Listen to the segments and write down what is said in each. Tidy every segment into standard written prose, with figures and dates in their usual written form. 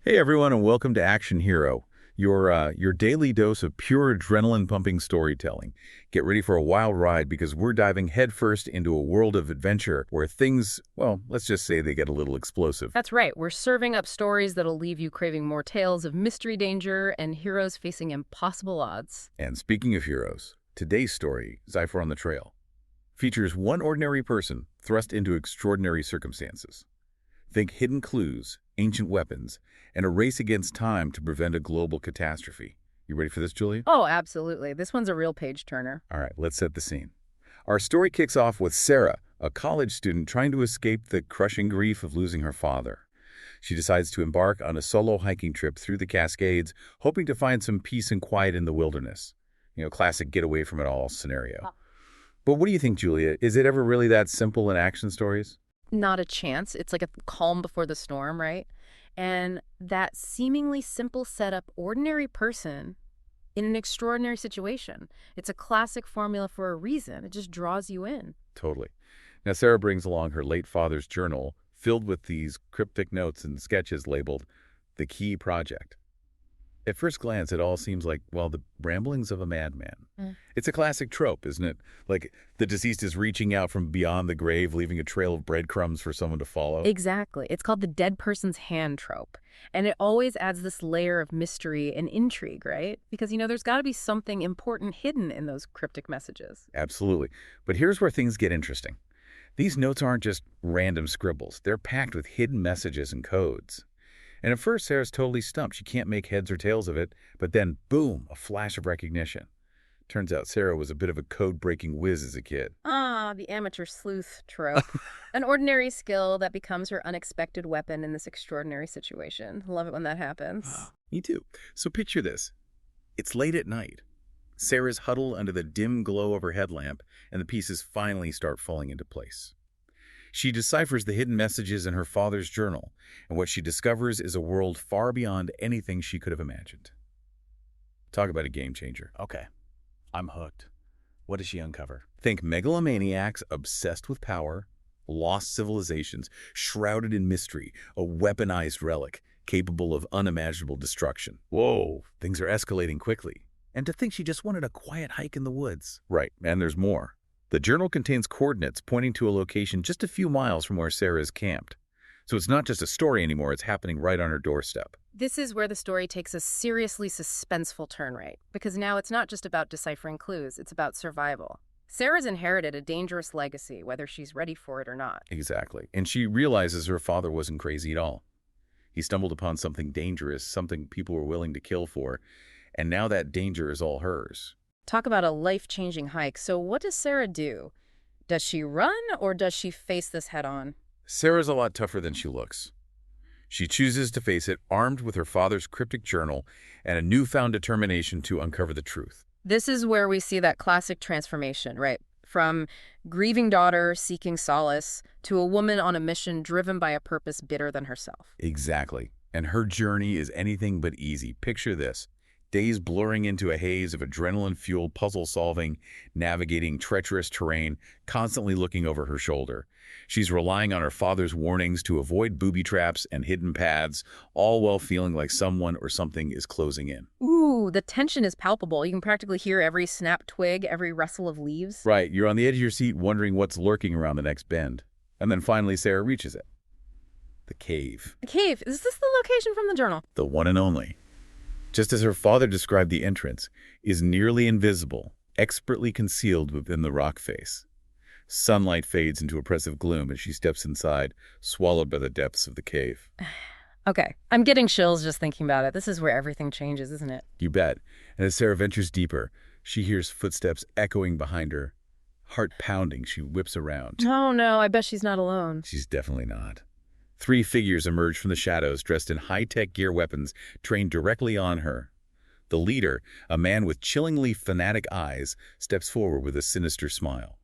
Hey everyone, and welcome to Action Hero, your daily dose of pure adrenaline-pumping storytelling. Get ready for a wild ride because we're diving headfirst into a world of adventure where things, well, let's just say they get a little explosive. That's right. We're serving up stories that'll leave you craving more tales of mystery, danger, and heroes facing impossible odds. And speaking of heroes, today's story, Decipher on the Trail, features one ordinary person thrust into extraordinary circumstances. Think hidden clues, ancient weapons, and a race against time to prevent a global catastrophe. You ready for this, Julia? Oh, absolutely. This one's a real page-turner. All right, let's set the scene. Our story kicks off with Sarah, a college student trying to escape the crushing grief of losing her father. She decides to embark on a solo hiking trip through the Cascades, hoping to find some peace and quiet in the wilderness. Classic get away from it all scenario. But what do you think, Julia? Is it ever really that simple in action stories? Not a chance. It's like a calm before the storm, right? And that seemingly simple setup, ordinary person in an extraordinary situation. It's a classic formula for a reason. It just draws you in. Totally. Now, Sarah brings along her late father's journal filled with these cryptic notes and sketches labeled The Key Project. At first glance, it all seems like, well, the ramblings of a madman. It's a classic trope, isn't it? Like the deceased is reaching out from beyond the grave, leaving a trail of breadcrumbs for someone to follow. Exactly. It's called the dead person's hand trope. And it always adds this layer of mystery and intrigue, right? Because, there's got to be something important hidden in those cryptic messages. Absolutely. But here's where things get interesting. These notes aren't just random scribbles. They're packed with hidden messages and codes. And at first, Sarah's totally stumped. She can't make heads or tails of it. But then, boom, a flash of recognition. Turns out Sarah was a bit of a code-breaking whiz as a kid. Ah, the amateur sleuth trope. An ordinary skill that becomes her unexpected weapon in this extraordinary situation. Love it when that happens. Me too. So picture this. It's late at night. Sarah's huddled under the dim glow of her headlamp, and the pieces finally start falling into place. She deciphers the hidden messages in her father's journal, and what she discovers is a world far beyond anything she could have imagined. Talk about a game changer. Okay, I'm hooked. What does she uncover? Think megalomaniacs obsessed with power, lost civilizations, shrouded in mystery, a weaponized relic capable of unimaginable destruction. Whoa, things are escalating quickly. And to think she just wanted a quiet hike in the woods. Right, and there's more. The journal contains coordinates pointing to a location just a few miles from where Sarah is camped. So it's not just a story anymore, it's happening right on her doorstep. This is where the story takes a seriously suspenseful turn, right? Because now it's not just about deciphering clues, it's about survival. Sarah's inherited a dangerous legacy, whether she's ready for it or not. Exactly. And she realizes her father wasn't crazy at all. He stumbled upon something dangerous, something people were willing to kill for, and now that danger is all hers. Talk about a life-changing hike. So what does Sarah do? Does she run or does she face this head-on? Sarah's a lot tougher than she looks. She chooses to face it armed with her father's cryptic journal and a newfound determination to uncover the truth. This is where we see that classic transformation, right? From grieving daughter seeking solace to a woman on a mission driven by a purpose bitter than herself. Exactly. And her journey is anything but easy. Picture this. Days blurring into a haze of adrenaline-fueled puzzle-solving, navigating treacherous terrain, constantly looking over her shoulder. She's relying on her father's warnings to avoid booby traps and hidden paths, all while feeling like someone or something is closing in. Ooh, the tension is palpable. You can practically hear every snap twig, every rustle of leaves. Right, you're on the edge of your seat wondering what's lurking around the next bend. And then finally Sarah reaches it. The cave. The cave. Is this the location from the journal? The one and only. Just as her father described the entrance, is nearly invisible, expertly concealed within the rock face. Sunlight fades into oppressive gloom as she steps inside, swallowed by the depths of the cave. Okay, I'm getting chills just thinking about it. This is where everything changes, isn't it? You bet. And as Sarah ventures deeper, she hears footsteps echoing behind her. Heart pounding, she whips around. Oh no, I bet she's not alone. She's definitely not. 3 figures emerge from the shadows, dressed in high-tech gear weapons trained directly on her. The leader, a man with chillingly fanatic eyes, steps forward with a sinister smile.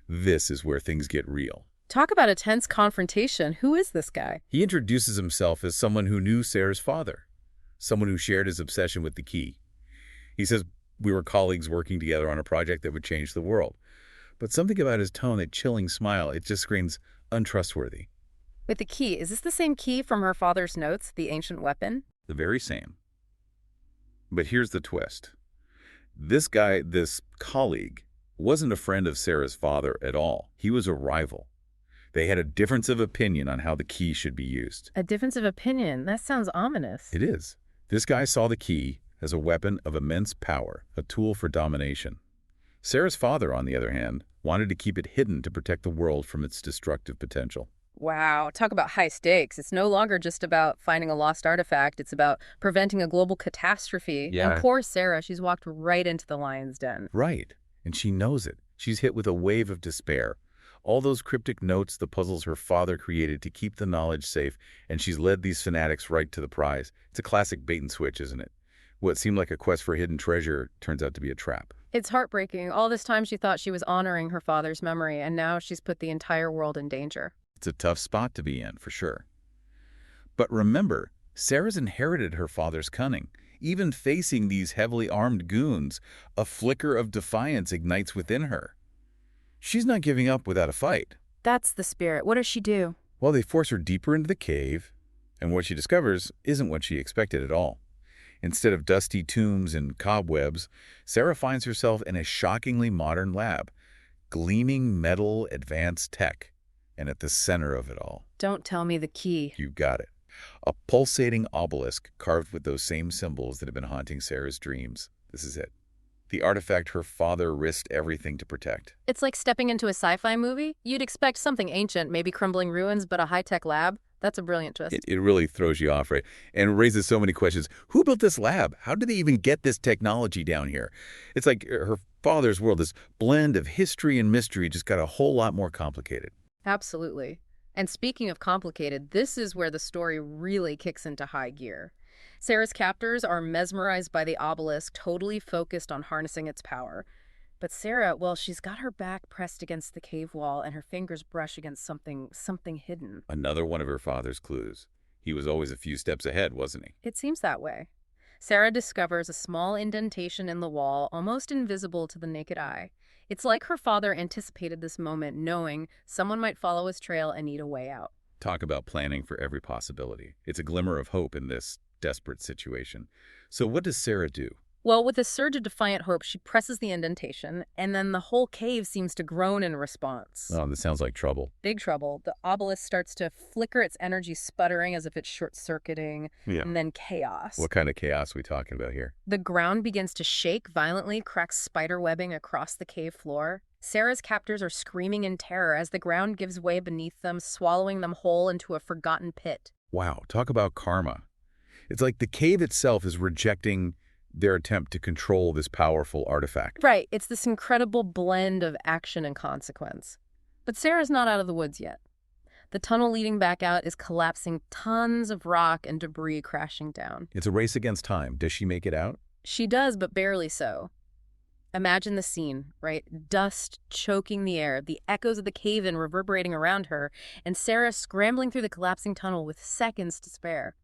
This is where things get real. Talk about a tense confrontation. Who is this guy? He introduces himself as someone who knew Sarah's father, someone who shared his obsession with the key. He says, "We were colleagues working together on a project that would change the world." But something about his tone, that chilling smile, it just screams untrustworthy. With the key, is this the same key from her father's notes, the ancient weapon? The very same. But here's the twist. This guy, this colleague, wasn't a friend of Sarah's father at all. He was a rival. They had a difference of opinion on how the key should be used. A difference of opinion? That sounds ominous. It is. This guy saw the key as a weapon of immense power, a tool for domination. Sarah's father, on the other hand, wanted to keep it hidden to protect the world from its destructive potential. Wow, talk about high stakes. It's no longer just about finding a lost artifact. It's about preventing a global catastrophe. Yeah. And poor Sarah, she's walked right into the lion's den. Right. And she knows it. She's hit with a wave of despair. All those cryptic notes, the puzzles her father created to keep the knowledge safe, and she's led these fanatics right to the prize. It's a classic bait and switch, isn't it? What seemed like a quest for hidden treasure turns out to be a trap. It's heartbreaking. All this time she thought she was honoring her father's memory, and now she's put the entire world in danger. It's a tough spot to be in, for sure. But remember, Sarah's inherited her father's cunning. Even facing these heavily armed goons, a flicker of defiance ignites within her. She's not giving up without a fight. That's the spirit. What does she do? Well, they force her deeper into the cave, and what she discovers isn't what she expected at all. Instead of dusty tombs and cobwebs, Sarah finds herself in a shockingly modern lab, gleaming metal advanced tech, and at the center of it all, Don't tell me the key. you got it. A pulsating obelisk carved with those same symbols that have been haunting Sarah's dreams. This is it. The artifact her father risked everything to protect. It's like stepping into a sci-fi movie. You'd expect something ancient, maybe crumbling ruins, but a high-tech lab. That's a brilliant twist. It really throws you off, right? And raises so many questions. Who built this lab? How did they even get this technology down here? It's like her father's world, this blend of history and mystery, just got a whole lot more complicated. Absolutely. And speaking of complicated, this is where the story really kicks into high gear. Sarah's captors are mesmerized by the obelisk, totally focused on harnessing its power. But Sarah, well, she's got her back pressed against the cave wall and her fingers brush against something hidden. Another one of her father's clues. He was always a few steps ahead, wasn't he? It seems that way. Sarah discovers a small indentation in the wall, almost invisible to the naked eye. It's like her father anticipated this moment, knowing someone might follow his trail and need a way out. Talk about planning for every possibility. It's a glimmer of hope in this desperate situation. So what does Sarah do? Well, with a surge of defiant hope, she presses the indentation, and then the whole cave seems to groan in response. Oh, this sounds like trouble. Big trouble. The obelisk starts to flicker, its energy sputtering as if it's short-circuiting, Yeah. and then chaos. What kind of chaos are we talking about here? The ground begins to shake violently, cracks spider webbing across the cave floor. Sarah's captors are screaming in terror as the ground gives way beneath them, swallowing them whole into a forgotten pit. Wow, talk about karma. It's like the cave itself is rejecting their attempt to control this powerful artifact. Right, it's this incredible blend of action and consequence. But Sarah's not out of the woods yet. The tunnel leading back out is collapsing, tons of rock and debris crashing down. It's a race against time. Does she make it out? She does, but barely so. Imagine the scene, right? Dust choking the air, the echoes of the cave-in reverberating around her, and Sarah scrambling through the collapsing tunnel with seconds to spare.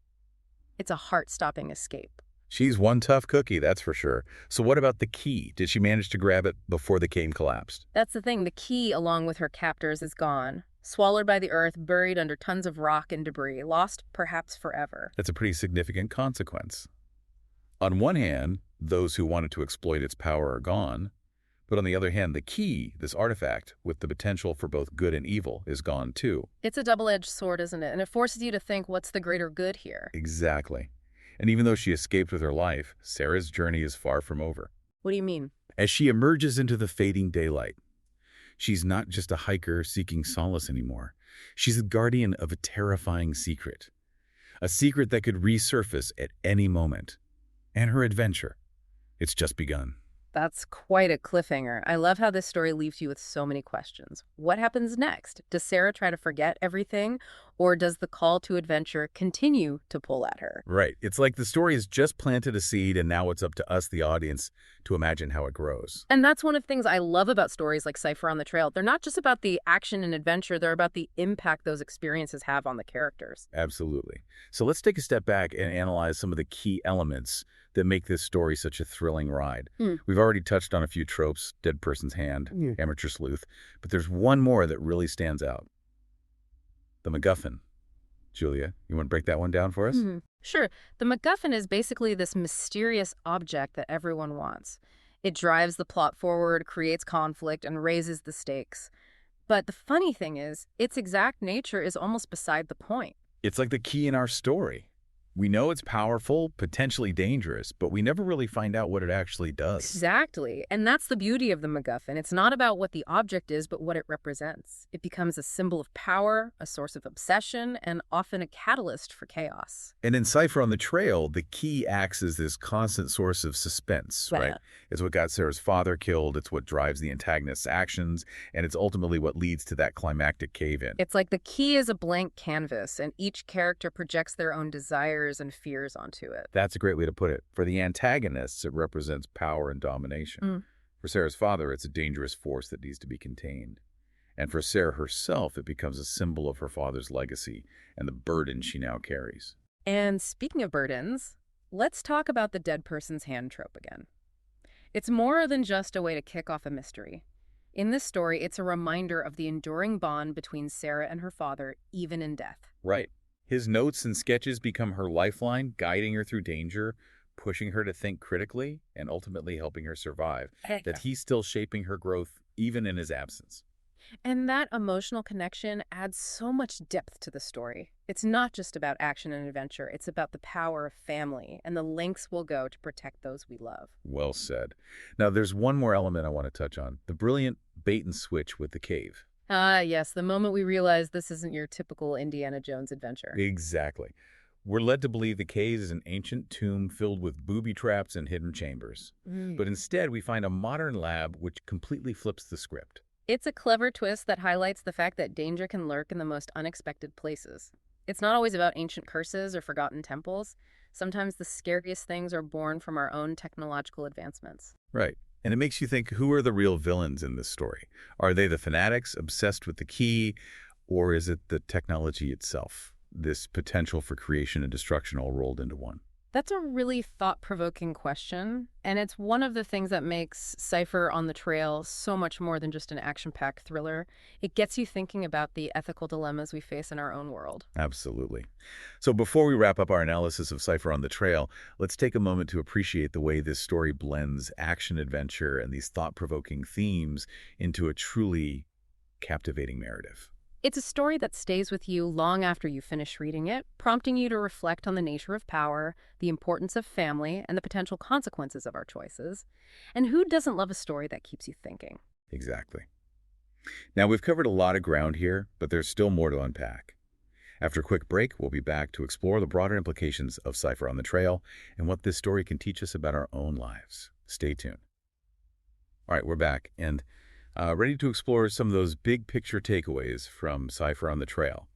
It's a heart-stopping escape. She's one tough cookie, that's for sure. So what about the key? Did she manage to grab it before the cave collapsed? That's the thing. The key, along with her captors, is gone. Swallowed by the earth, buried under tons of rock and debris, lost perhaps forever. That's a pretty significant consequence. On one hand, those who wanted to exploit its power are gone. But on the other hand, the key, this artifact, with the potential for both good and evil, is gone too. It's a double-edged sword, isn't it? And it forces you to think, what's the greater good here? Exactly. And even though she escaped with her life, Sarah's journey is far from over. What do you mean? As she emerges into the fading daylight, she's not just a hiker seeking solace anymore. She's the guardian of a terrifying secret. A secret that could resurface at any moment. And her adventure, it's just begun. That's quite a cliffhanger. I love how this story leaves you with so many questions. What happens next? Does Sarah try to forget everything? Or does the call to adventure continue to pull at her? Right. It's like the story has just planted a seed and now it's up to us, the audience, to imagine how it grows. And that's one of the things I love about stories like Cipher on the Trail. They're not just about the action and adventure, they're about the impact those experiences have on the characters. Absolutely. So let's take a step back and analyze some of the key elements that make this story such a thrilling ride. We've already touched on a few tropes, dead person's hand, amateur sleuth, but there's one more that really stands out. The MacGuffin, Julia, you want to break that one down for us? Sure. The MacGuffin is basically this mysterious object that everyone wants. It drives the plot forward, creates conflict, and raises the stakes. But the funny thing is, its exact nature is almost beside the point. It's like the key in our story. We know it's powerful, potentially dangerous, but we never really find out what it actually does. Exactly. And that's the beauty of the MacGuffin. It's not about what the object is, but what it represents. It becomes a symbol of power, a source of obsession, and often a catalyst for chaos. And in Cipher on the Trail, the key acts as this constant source of suspense, right? It's what got Sarah's father killed, it's what drives the antagonist's actions, and it's ultimately what leads to that climactic cave-in. It's like the key is a blank canvas, and each character projects their own desires and fears onto it. That's a great way to put it. For the antagonists, it represents power and domination. For Sarah's father, it's a dangerous force that needs to be contained. And for Sarah herself, it becomes a symbol of her father's legacy and the burden she now carries. And speaking of burdens, let's talk about the dead person's hand trope again. It's more than just a way to kick off a mystery. In this story, it's a reminder of the enduring bond between Sarah and her father, even in death. Right. His notes and sketches become her lifeline, guiding her through danger, pushing her to think critically, and ultimately helping her survive. That he's still shaping her growth, even in his absence. And that emotional connection adds so much depth to the story. It's not just about action and adventure. It's about the power of family and the lengths we'll go to protect those we love. Well said. Now, there's one more element I want to touch on. The brilliant bait and switch with the cave. Ah, yes, the moment we realize this isn't your typical Indiana Jones adventure. Exactly. We're led to believe the cave is an ancient tomb filled with booby traps and hidden chambers. But instead, we find a modern lab which completely flips the script. It's a clever twist that highlights the fact that danger can lurk in the most unexpected places. It's not always about ancient curses or forgotten temples. Sometimes the scariest things are born from our own technological advancements. Right. And it makes you think, who are the real villains in this story? Are they the fanatics obsessed with the key, or is it the technology itself? This potential for creation and destruction all rolled into one. That's a really thought-provoking question, and it's one of the things that makes Cipher on the Trail so much more than just an action-packed thriller. It gets you thinking about the ethical dilemmas we face in our own world. Absolutely. So before we wrap up our analysis of Cipher on the Trail, let's take a moment to appreciate the way this story blends action-adventure and these thought-provoking themes into a truly captivating narrative. It's a story that stays with you long after you finish reading it, prompting you to reflect on the nature of power, the importance of family, and the potential consequences of our choices. And who doesn't love a story that keeps you thinking? Exactly. Now, we've covered a lot of ground here, but there's still more to unpack. After a quick break, we'll be back to explore the broader implications of Cipher on the Trail and what this story can teach us about our own lives. Stay tuned. All right, we're back, and ready to explore some of those big picture takeaways from Cipher on the Trail.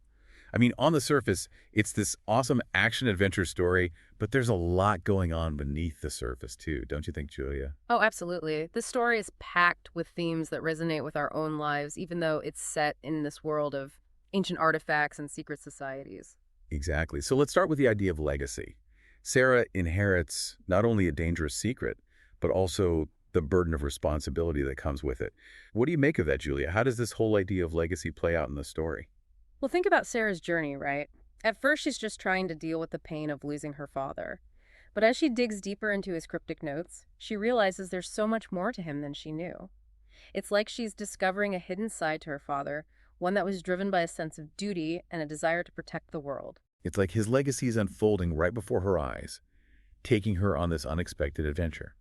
I mean, on the surface, it's this awesome action-adventure story, but there's a lot going on beneath the surface, too. Don't you think, Julia? Oh, absolutely. This story is packed with themes that resonate with our own lives, even though it's set in this world of ancient artifacts and secret societies. Exactly. So let's start with the idea of legacy. Sarah inherits not only a dangerous secret, but also the burden of responsibility that comes with it. What do you make of that, Julia? How does this whole idea of legacy play out in the story? Well, think about Sarah's journey, right? At first, she's just trying to deal with the pain of losing her father. But as she digs deeper into his cryptic notes, she realizes there's so much more to him than she knew. It's like she's discovering a hidden side to her father, one that was driven by a sense of duty and a desire to protect the world. It's like his legacy is unfolding right before her eyes, taking her on this unexpected adventure.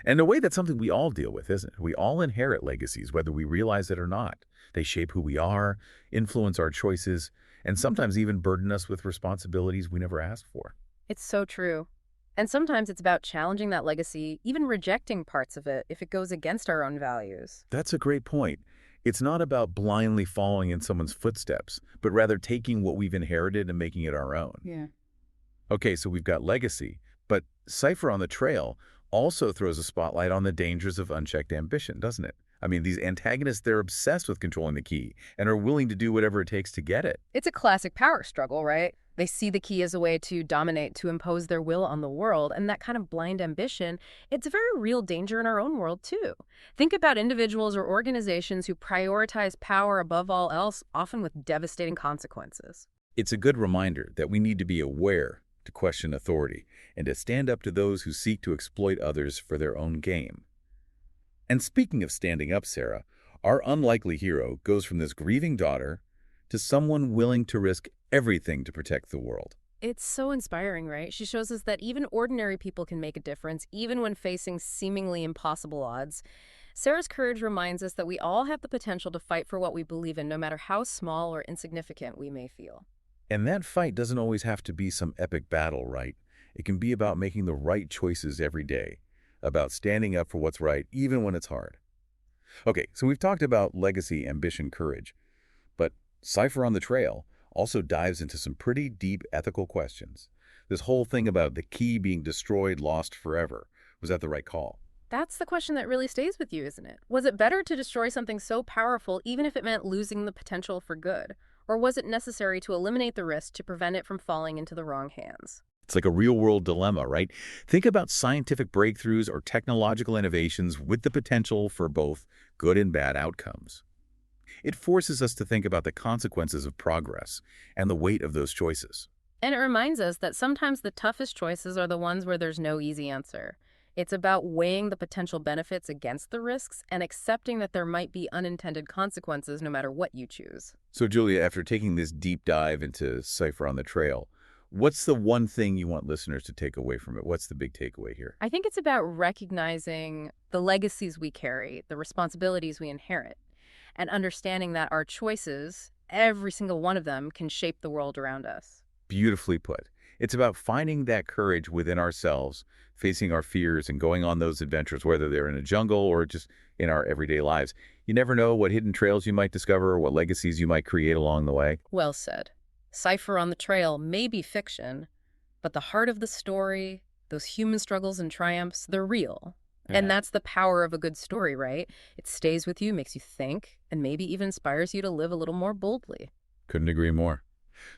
And in a way, that's something we all deal with, isn't it? We all inherit legacies, whether we realize it or not. They shape who we are, influence our choices, and sometimes even burden us with responsibilities we never asked for. It's so true. And sometimes it's about challenging that legacy, even rejecting parts of it if it goes against our own values. That's a great point. It's not about blindly following in someone's footsteps, but rather taking what we've inherited and making it our own. Yeah. Okay, so we've got legacy, but Cipher on the Trail also throws a spotlight on the dangers of unchecked ambition, doesn't it? I mean, these antagonists, they're obsessed with controlling the key and are willing to do whatever it takes to get it. It's a classic power struggle, right? They see the key as a way to dominate, to impose their will on the world, and that kind of blind ambition, it's a very real danger in our own world, too. Think about individuals or organizations who prioritize power above all else, often with devastating consequences. It's a good reminder that we need to be aware to question authority and to stand up to those who seek to exploit others for their own gain. And speaking of standing up, Sarah, our unlikely hero goes from this grieving daughter to someone willing to risk everything to protect the world. It's so inspiring, right? She shows us that even ordinary people can make a difference, even when facing seemingly impossible odds. Sarah's courage reminds us that we all have the potential to fight for what we believe in, no matter how small or insignificant we may feel. And that fight doesn't always have to be some epic battle, right? It can be about making the right choices every day, about standing up for what's right, even when it's hard. Okay, so we've talked about legacy, ambition, courage. But Cipher on the Trail also dives into some pretty deep ethical questions. This whole thing about the key being destroyed, lost forever. Was that the right call? That's the question that really stays with you, isn't it? Was it better to destroy something so powerful, even if it meant losing the potential for good? Or was it necessary to eliminate the risk to prevent it from falling into the wrong hands? It's like a real-world dilemma, right? Think about scientific breakthroughs or technological innovations with the potential for both good and bad outcomes. It forces us to think about the consequences of progress and the weight of those choices. And it reminds us that sometimes the toughest choices are the ones where there's no easy answer. It's about weighing the potential benefits against the risks and accepting that there might be unintended consequences no matter what you choose. So, Julia, after taking this deep dive into Cipher on the Trail, what's the one thing you want listeners to take away from it? What's the big takeaway here? I think it's about recognizing the legacies we carry, the responsibilities we inherit, and understanding that our choices, every single one of them, can shape the world around us. Beautifully put. It's about finding that courage within ourselves, facing our fears and going on those adventures, whether they're in a jungle or just in our everyday lives. You never know what hidden trails you might discover or what legacies you might create along the way. Well said. Cipher on the Trail may be fiction, but the heart of the story, those human struggles and triumphs, they're real. Yeah. And that's the power of a good story, right? It stays with you, makes you think, and maybe even inspires you to live a little more boldly. Couldn't agree more.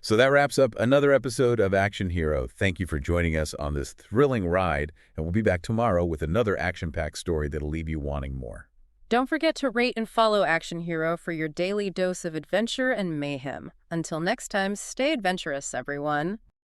So that wraps up another episode of Action Hero. Thank you for joining us on this thrilling ride, and we'll be back tomorrow with another action-packed story that'll leave you wanting more. Don't forget to rate and follow Action Hero for your daily dose of adventure and mayhem. Until next time, stay adventurous, everyone.